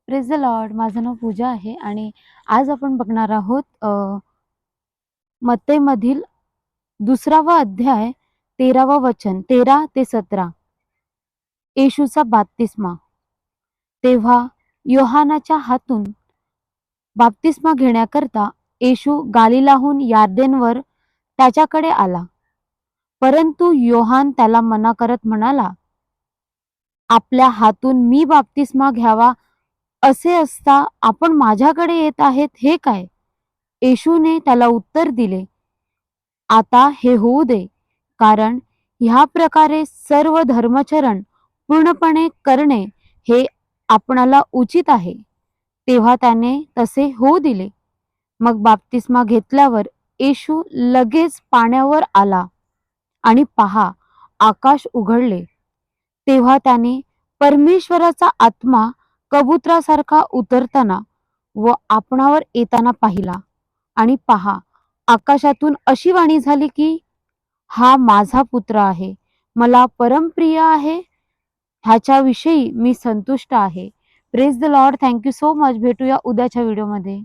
Praise the Lord. माझं नाव पूजा आहे आणि आज आपण बघणार आहोत मत्तेमधील 2वा अध्याय 13वा वचन 13 ते 17. येशूचा बाप्तिस्मा. तेव्हा योहानाच्या हातून बाप्तिस्मा घेण्याकरता येशू गालिलाहून यार्देनवर त्याच्याकडे आला. परंतु योहान त्याला मना करत म्हणाला, आपल्या हातून मी बाप्तिस्मा घ्यावा असे असता आपण माझ्याकडे येत आहेत हे काय? येशूने त्याला उत्तर दिले, आता हे होऊ दे, कारण ह्या प्रकारे सर्व धर्माचरण पूर्णपणे करणे हे आपणाला उचित आहे. तेव्हा त्याने तसे होऊ दिले. मग बाप्तिस्मा घेतल्यावर येशू लगेच पाण्यावर आला आणि पहा, आकाश उघडले. तेव्हा त्याने परमेश्वराचा आत्मा कबुतरासारखा उतरताना व आपणावर येताना पाहिला. आणि पहा, आकाशातून अशी वाणी झाली की, हा माझा पुत्र आहे, मला परमप्रिय आहे, ह्याच्याविषयी मी संतुष्ट आहे. Praise the Lord. Thank you so much. भेटूया उद्याच्या व्हिडिओमध्ये.